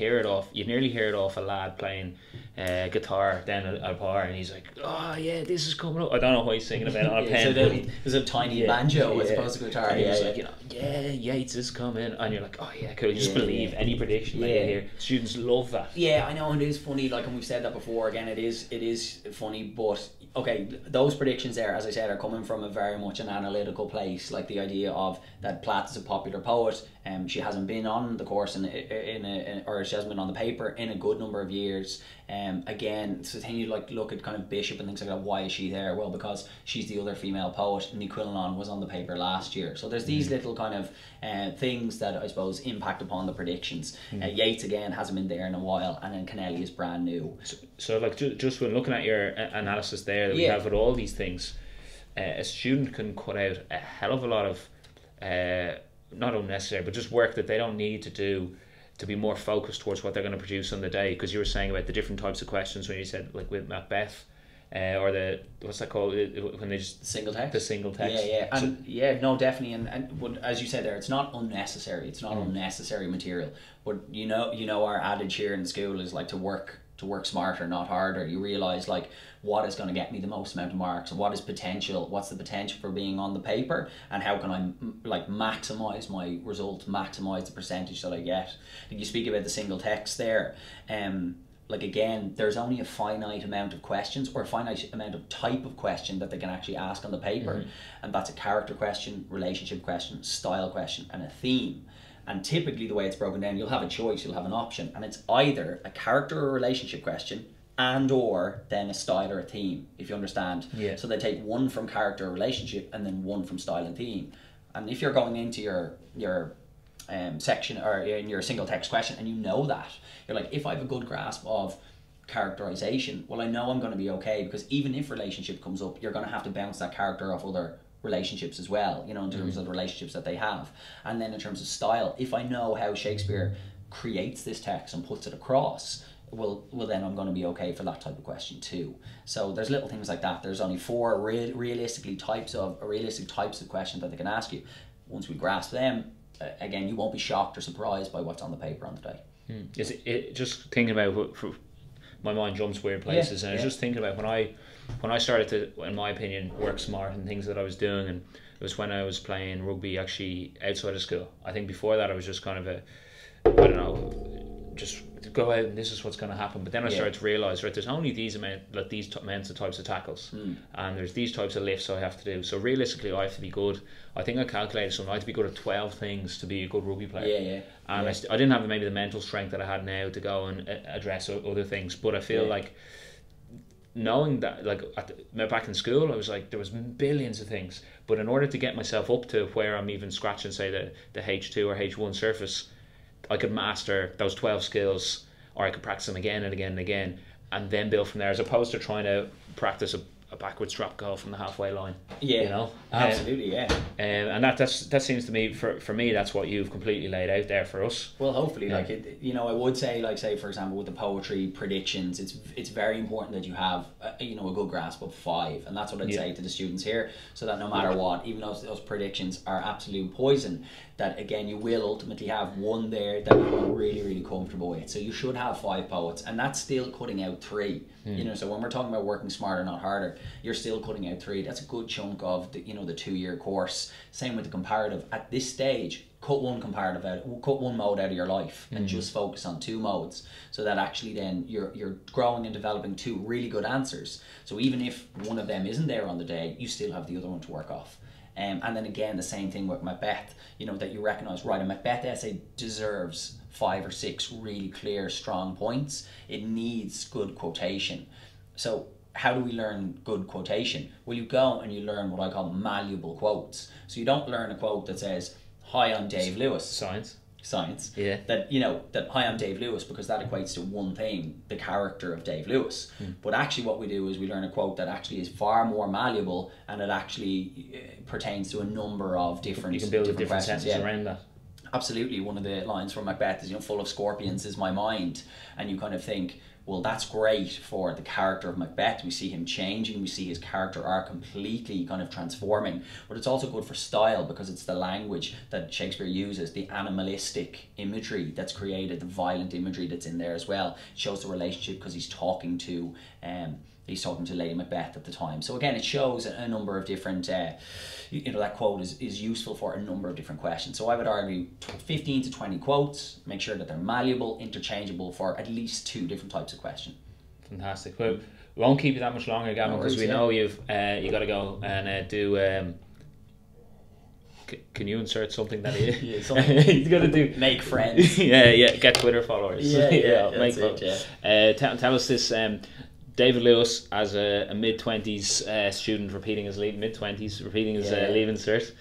nearly hear it off a lad playing guitar down at a bar, and he's like, oh yeah, this is coming up. I don't know what he's singing about on a pen. So there's a tiny banjo as opposed to guitar. And he's like, Yates is coming, and you're like, oh yeah, cool. You just believe any prediction that you hear. Students love that. Yeah, I know, and it is funny. Like, and we've said that before. Again, it is funny, but okay, those predictions there, as I said, are coming from a very much an analytical place, like the idea of that Plath is a popular poet. She hasn't been on the course or she hasn't been on the paper in a good number of years. Again, so then you look at kind of Bishop and things like that. Why is she there? Well, because she's the other female poet. Ní Chuilleán was on the paper last year. So there's these little kind of things that I suppose impact upon the predictions. Yeats again hasn't been there in a while, and then Kennelly is brand new. So like just when looking at your analysis there that we have with all these things, a student can cut out a hell of a lot of not unnecessary, but just work that they don't need to do to be more focused towards what they're going to produce on the day. Because you were saying about the different types of questions when you said, like with Macbeth, or the, what's that called, when they just... Single text? The single text. Yeah. No, definitely. And as you said there, it's not unnecessary. It's not unnecessary material. But you know our adage here in the school is like to work to work smarter, not harder. You realize like what is going to get me the most amount of marks, what is potential, what's the potential for being on the paper, and how can I like maximize my results, maximize the percentage that I get. And you speak about the single text there. Like again, there's only a finite amount of questions or a finite amount of type of question that they can actually ask on the paper. And that's a character question, relationship question, style question, and a theme. And typically the way it's broken down, you'll have a choice, you'll have an option, and it's either a character or relationship question and or then a style or a theme, if you understand. So they take one from character or relationship and then one from style and theme. And if you're going into your section or in your single text question and you know that, you're like, if I have a good grasp of characterization, well, I know I'm going to be okay, because even if relationship comes up, you're going to have to bounce that character off other relationships as well, you know, in terms of the relationships that they have. And then in terms of style, if I know how Shakespeare creates this text and puts it across, well then I'm going to be okay for that type of question too. So there's little things like that. There's only 4 realistic types of questions that they can ask you. Once we grasp them, again, you won't be shocked or surprised by what's on the paper on the day. Is it just thinking about, my mind jumps weird places, and I was just thinking about when I started to, in my opinion, work smart and things that I was doing, and it was when I was playing rugby actually outside of school. I think before that I was just kind of I don't know, just go out and this is what's going to happen. But then I started to realise, right, there's only these amounts of types of tackles, and there's these types of lifts I have to do. So realistically, I have to be good. I think I calculated something. I have to be good at 12 things to be a good rugby player. And I didn't have maybe the mental strength that I had now to go and address other things. But I feel like knowing that, like back in school, I was like, there was billions of things. But in order to get myself up to where I'm even scratching, say, the H2 or H1 surface, I could master those 12 skills, or I could practice them again and again and again, and then build from there, as opposed to trying to practice a backwards drop goal from the halfway line. You know, absolutely, and that seems to me, for me, that's what you've completely laid out there for us. Well, hopefully, like you know, I would say, like, say for example, with the poetry predictions, it's very important that you have you know, a good grasp of 5, and that's what I'd say to the students here, so that no matter what, even though those predictions are absolute poison, that again you will ultimately have one there that you're really, really comfortable with. So you should have 5 poets, and that's still cutting out 3. You know, so when we're talking about working smarter, not harder, you're still cutting out 3. That's a good chunk of the, you know, the 2-year course. Same with the comparative. At this stage, cut one mode out of your life and just focus on 2 modes, so that actually then you're growing and developing 2 really good answers. So even if one of them isn't there on the day, you still have the other one to work off. And then again, the same thing with Macbeth, you know, that you recognise, right, a Macbeth essay deserves 5 or 6 really clear, strong points. It needs good quotation. So how do we learn good quotation? Well, you go and you learn what I call malleable quotes. So you don't learn a quote that says, "Hi, I'm Dave Lewis." Science. Yeah. That, you know, that "Hi, I'm Dave Lewis," because that equates to one thing, the character of Dave Lewis. But actually what we do is we learn a quote that actually is far more malleable, and it actually pertains to a number of different You can build different sentences around that. Absolutely. One of the lines from Macbeth is, you know, "Full of scorpions is my mind." And you kind of think, well, that's great for the character of Macbeth. We see him changing, we see his character arc completely kind of transforming. But it's also good for style, because it's the language that Shakespeare uses, the animalistic imagery that's created, the violent imagery that's in there as well. It shows the relationship, because he's talking to Lady Macbeth at the time. So again, it shows a number of different, you know, that quote is useful for a number of different questions. So I would argue 15 to 20 quotes, make sure that they're malleable, interchangeable for at least 2 different types of question. Fantastic. Well, we won't keep you that much longer, Gavin, because we know you got to go and do... Can you insert something that you got to do? Make friends. Get Twitter followers. Make it. Tell us this. David Lewis, as a mid-20s student, repeating his leaving cert.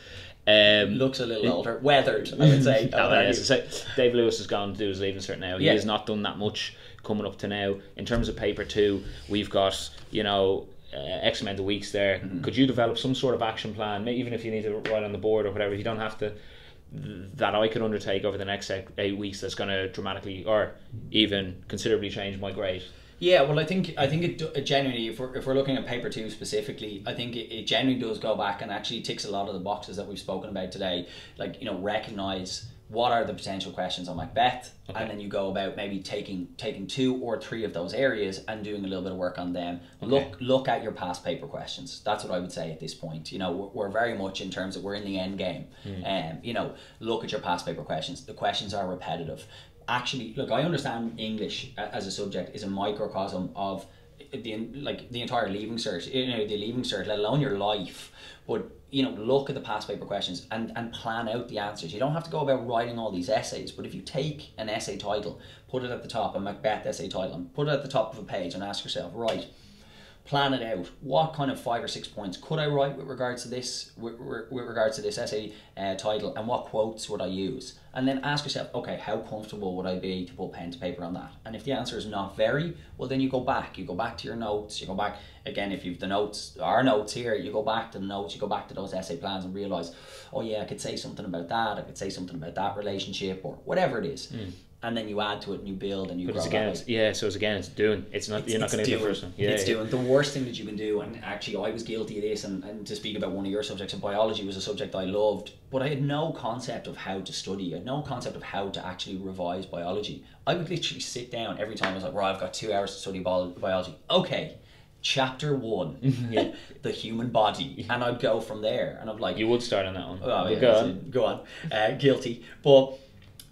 Looks a little older, weathered, I would say. Dave Lewis has gone to do his leaving cert now. He has not done that much coming up to now. In terms of paper 2, we've got, you know, X amount of weeks there. Could you develop some sort of action plan, even if you need to write on the board or whatever? You don't have to, that I could undertake over the next 8 weeks that's going to dramatically or even considerably change my grade. Yeah, well, I think it genuinely, if we're looking at paper 2 specifically, I think it genuinely does go back and actually ticks a lot of the boxes that we've spoken about today. Like, you know, recognise what are the potential questions on Macbeth, Okay. and then you go about maybe taking 2 or 3 of those areas and doing a little bit of work on them. Look at your past paper questions. That's what I would say at this point. You know, we're very much in terms of we're in the end game. You know, look at your past paper questions. The questions are repetitive. Actually, look, I understand English as a subject is a microcosm of the entire Leaving Cert, you know, the Leaving Cert, let alone your life. But, you know, look at the past paper questions and plan out the answers. You don't have to go about writing all these essays, but if you take an essay title, put it at the top, a Macbeth essay title, and put it at the top of a page and ask yourself, right, plan it out. What kind of 5 or 6 points could I write with regards to this essay title, and what quotes would I use? And then ask yourself, okay, how comfortable would I be to put pen to paper on that? And if the answer is not very, well, then you go back to your notes. You go back again, if you've our notes here, you go back to the notes, you go back to those essay plans and realize, oh yeah, I could say something about that, I could say something about that relationship, or whatever it is. And then you add to it and you build and you grow. So it's doing. It's not. You're not going to do the first one. It's doing. The worst thing that you can do, and actually I was guilty of this, and to speak about one of your subjects, biology was a subject I loved, but I had no concept of how to study. I had no concept of how to actually revise biology. I would literally sit down every time. I was like, right, I've got 2 hours to study biology. Okay, chapter 1, the human body, and I'd go from there. And I'm like, you would start on that one. Oh, yeah, go on. Guilty, but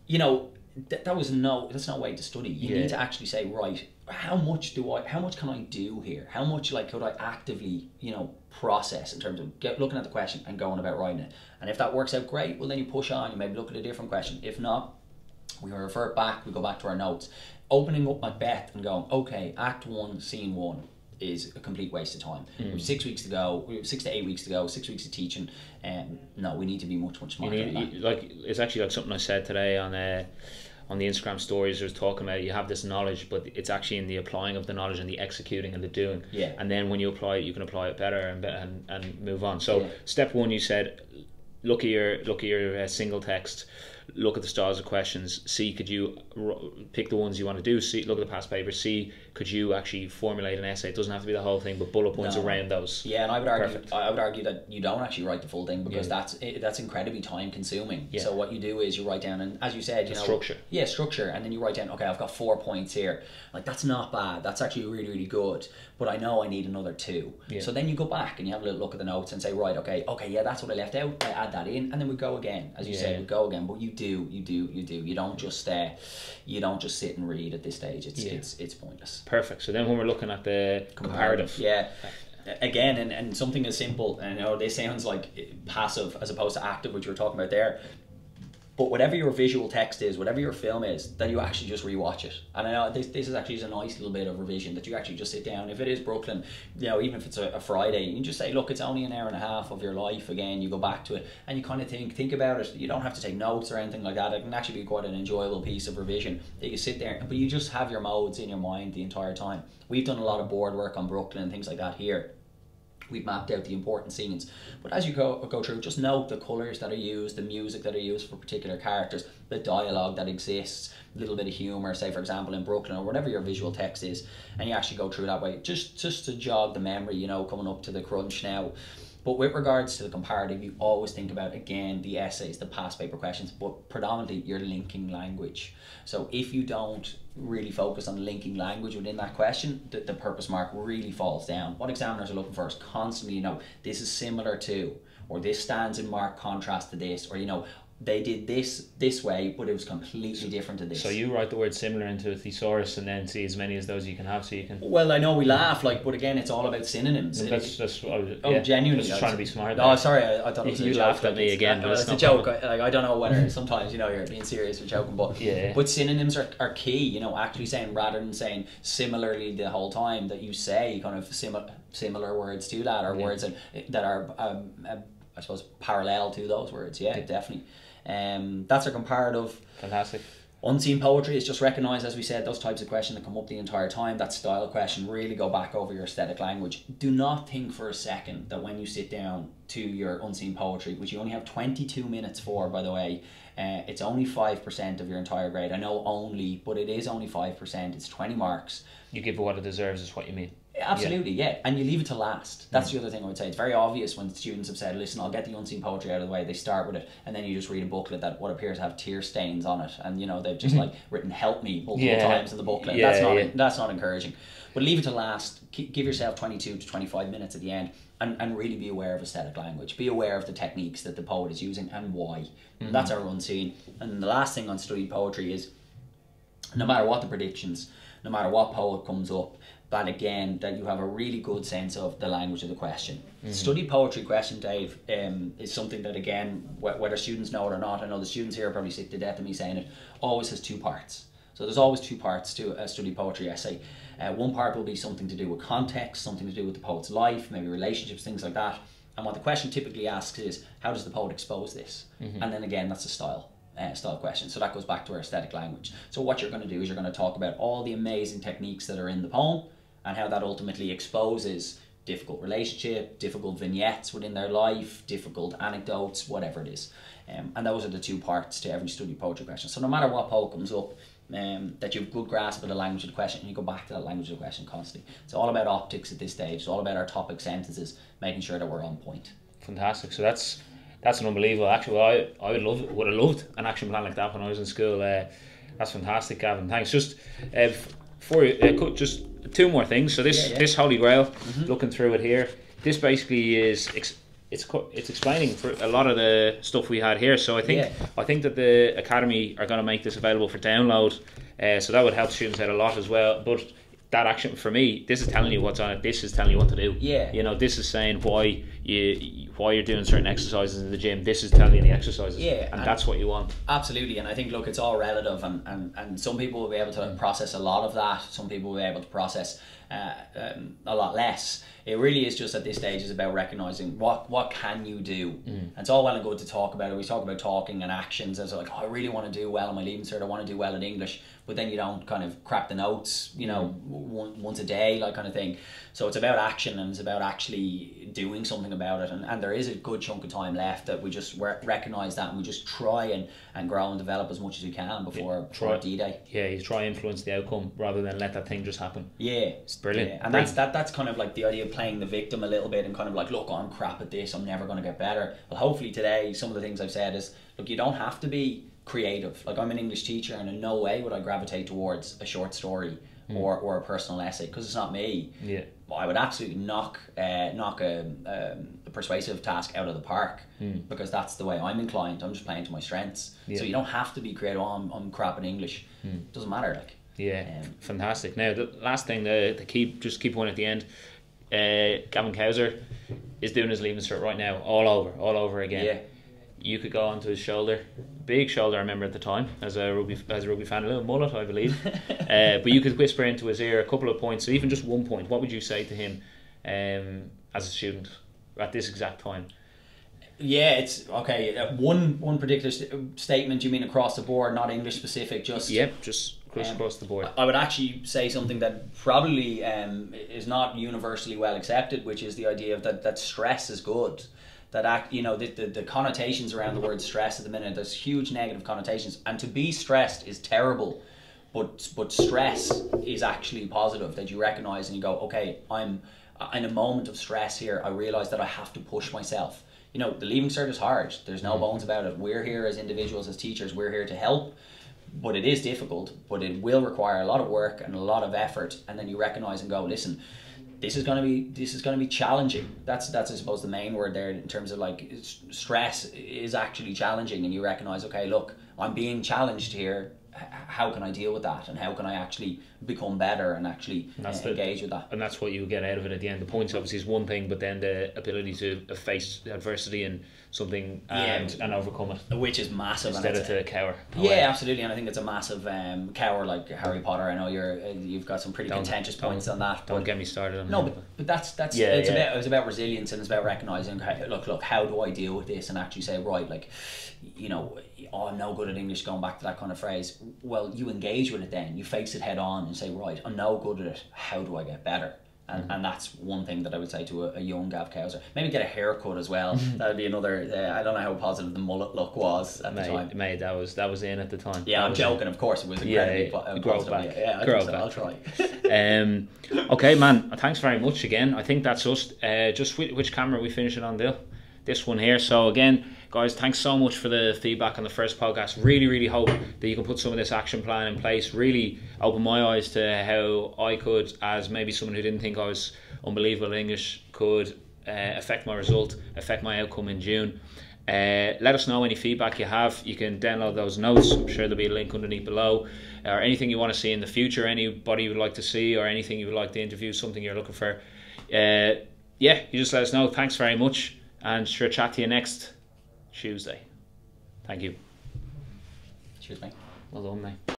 you know. That's no way to study. You need to actually say, right, how much can I do here? How much could I actively, you know, process in terms of looking at the question and going about writing it? And if that works out great, well then you push on, you maybe look at a different question. If not, we revert back, we go back to our notes. Opening up Macbeth and going, okay, Act 1, Scene 1 is a complete waste of time. We have 6 weeks to go, 6 to 8 weeks to go, 6 weeks of teaching, and no, we need to be much smarter than that. It's actually like something I said today on the Instagram stories. I was talking about, you have this knowledge, but it's actually in the applying of the knowledge and the executing and the doing. And then when you apply it, you can apply it better and move on. So step 1, you said, look at your single text, look at the styles of questions, see could you pick the ones you want to do, see, look at the past papers, see could you actually formulate an essay. It doesn't have to be the whole thing, but bullet points around those. And I would argue that you don't actually write the full thing, because that's incredibly time consuming. So what you do is you write down, and as you said, you know, structure, and then you write down, okay, I've got 4 points here. Like, that's not bad, that's actually really, really good, but I know I need another 2. So then you go back and you have a little look at the notes and say, right, okay, yeah, that's what I left out, I add that in, and then we go again, as you say, we go again. But you don't just sit and read at this stage. It's pointless. Perfect. So then when we're looking at the comparative. Again, and something as simple, and I know this sounds like passive as opposed to active, which we were talking about there, but whatever your visual text is, whatever your film is, then you actually just rewatch it. And I know this is actually just a nice little bit of revision, that you actually just sit down. If it is Brooklyn, you know, even if it's a Friday, you can just say, look, it's only an hour and a half of your life. Again, you go back to it and you kind of think about it. You don't have to take notes or anything like that. It can actually be quite an enjoyable piece of revision that you sit there, but you just have your modes in your mind the entire time. We've done a lot of board work on Brooklyn and things like that here. We've mapped out the important scenes, but as you go through, just note the colours that are used, the music that are used for particular characters, the dialogue that exists, a little bit of humour, say for example in Brooklyn, or whatever your visual text is, and you actually go through that way, just to jog the memory, you know, coming up to the crunch now. But with regards to the comparative, you always think about, again, the essays, the past paper questions, but predominantly your linking language. So if you don't really focus on linking language within that question, the purpose mark really falls down. What examiners are looking for is constantly, you know, this is similar to, or this stands in marked contrast to this, or, you know, they did this way, but it was completely different to this. So you write the word similar into a thesaurus and then see as many as those you can have, so you can... Well, I know we laugh, but again, it's all about synonyms. Genuinely. Just trying to be smart. Oh, sorry, I thought it was a joke. You laughed at me again. It's a joke. I don't know whether sometimes, you know, you're being serious or joking, but synonyms are key, you know, actually saying, rather than saying similarly the whole time, that you say kind of similar words to that, or words that are, I suppose, parallel to those words. Definitely. That's a comparative. Fantastic. Unseen poetry is just recognise, as we said, those types of questions that come up the entire time. That style question, really go back over your aesthetic language. Do not think for a second that when you sit down to your unseen poetry, which you only have 22 minutes for, by the way, it's only 5% of your entire grade. I know only, but it is only 5%. It's 20 marks. You give it what it deserves is what you mean. Absolutely, yeah. And you leave it to last. That's the other thing I would say. It's very obvious when students have said, listen, I'll get the unseen poetry out of the way. They start with it, and then you just read a booklet that what appears to have tear stains on it, and you know they've just like written "help me" multiple times in the booklet. That's not encouraging. But leave it to last. Give yourself 22 to 25 minutes at the end, and really be aware of aesthetic language. Be aware of the techniques that the poet is using and why. And that's our unseen. And the last thing on studied poetry is, no matter what the predictions, no matter what poet comes up, that again, that you have a really good sense of the language of the question. Studied poetry question, Dave, is something that, again, whether students know it or not, I know the students here are probably sick to death of me saying it, always has two parts. So there's always two parts to a studied poetry essay. One part will be something to do with context, something to do with the poet's life, maybe relationships, things like that. And what the question typically asks is, how does the poet expose this? And then again, that's a style question. So that goes back to our aesthetic language. So what you're going to do is you're going to talk about all the amazing techniques that are in the poem, and how that ultimately exposes difficult relationship, difficult vignettes within their life, difficult anecdotes, whatever it is. And those are the two parts to every study poetry question. So no matter what poet comes up, that you have good grasp of the language of the question, and you go back to that language of the question constantly. It's all about optics at this stage. It's all about our topic sentences, making sure that we're on point. Fantastic. So that's an unbelievable. Actually, I would have loved an action plan like that when I was in school. That's fantastic, Gavin. Thanks. Just for just two more things. So this Holy Grail, looking through it here, this basically is it's explaining for a lot of the stuff we had here. So I think that the Academy are going to make this available for download. So that would help students out a lot as well. But that action, for me, this is telling you what's on it. This is telling you what to do. Yeah. You know, this is saying why you're doing certain exercises in the gym. This is telling you the exercises. Yeah. And that's what you want. Absolutely. And I think, look, it's all relative, and some people will be able to process a lot of that. Some people will be able to process a lot less. It really is just at this stage is about recognizing what can you do. And it's all well and good to talk about it. We talk about talking and actions as like, oh, I really want to do well in my leaving cert. I want to do well in English, but then you don't kind of crack the notes, you know, once a day, like kind of thing. So it's about action, and it's about actually doing something about it. And there is a good chunk of time left that we just recognize that, and we just try and grow and develop as much as we can before D-Day. Yeah, you try and influence the outcome rather than let that thing just happen. Yeah, it's brilliant. Yeah. And that's kind of like the idea of playing the victim a little bit, and kind of like, look, I'm crap at this, I'm never going to get better. Well, hopefully today some of the things I've said is, look, you don't have to be creative. Like, I'm an English teacher, and in no way would I gravitate towards a short story or a personal essay, because it's not me. Yeah. But I would absolutely knock a persuasive task out of the park, because that's the way I'm inclined. I'm just playing to my strengths. Yeah. So you don't have to be creative. Oh, I'm crap in English. Doesn't matter. Like. Yeah. Fantastic. Now the last thing, the key point at the end. Gavin Cowzer is doing his leaving cert right now, all over again. Yeah. You could go onto his shoulder, big shoulder. I remember at the time as a rugby fan, a little mullet, I believe. But you could whisper into his ear a couple of points, so even just 1 point. What would you say to him as a student at this exact time? Yeah, it's okay. One particular statement. You mean across the board, not English specific? Just just across the board. I would actually say something that probably is not universally well accepted, which is the idea of that stress is good. That the connotations around the word stress at the minute, there's huge negative connotations, and to be stressed is terrible, but stress is actually positive. That you recognize and you go, okay, I'm in a moment of stress here. I realize that I have to push myself. You know, the leaving cert is hard. There's no bones about it. We're here as individuals, as teachers. We're here to help. But it is difficult, but it will require a lot of work and a lot of effort. And then you recognize and go, listen, this is going to be challenging. That's I suppose the main word there, in terms of like stress is actually challenging, and you recognize, okay, look, I'm being challenged here. How can I deal with that, and how can I actually become better and actually engage with that? And that's what you get out of it at the end. The points obviously is one thing, but then the ability to face adversity and something and overcome it, which is massive, instead of to cower. Yeah, absolutely. And I think it's a massive cower, like Harry Potter. I know you've got some pretty contentious points on that. Don't get me started on that. But that's it's about resilience, and it's about recognizing, okay, look, how do I deal with this, and actually say, right, like, you know, oh, I'm no good at English, going back to that kind of phrase. Well, you engage with it then. You face it head on and say, right, I'm no good at it. How do I get better? and that's one thing that I would say to a young Gav Cowzer. Maybe get a haircut as well. That would be another. I don't know how positive the mullet look was at the time. Mate, that was in at the time. Yeah, I'm joking. Of course, it was incredibly grow positive. back. Yeah, I grow think so. back. I'll try. Okay, man. Thanks very much again. I think that's us. Just which camera are we finishing on, Dil? This one here. So again, guys, thanks so much for the feedback on the first podcast. Really hope that you can put some of this action plan in place. Really open my eyes to how I could, as maybe someone who didn't think I was unbelievable in English, could affect my result, affect my outcome in June. Let us know any feedback you have. You can download those notes. I'm sure there'll be a link underneath below. Or anything you want to see in the future, anybody you would like to see, or anything you would like to interview, something you're looking for. Yeah, you just let us know. Thanks very much. And sure, chat to you next Tuesday. Thank you. Cheers, mate. Well done, mate.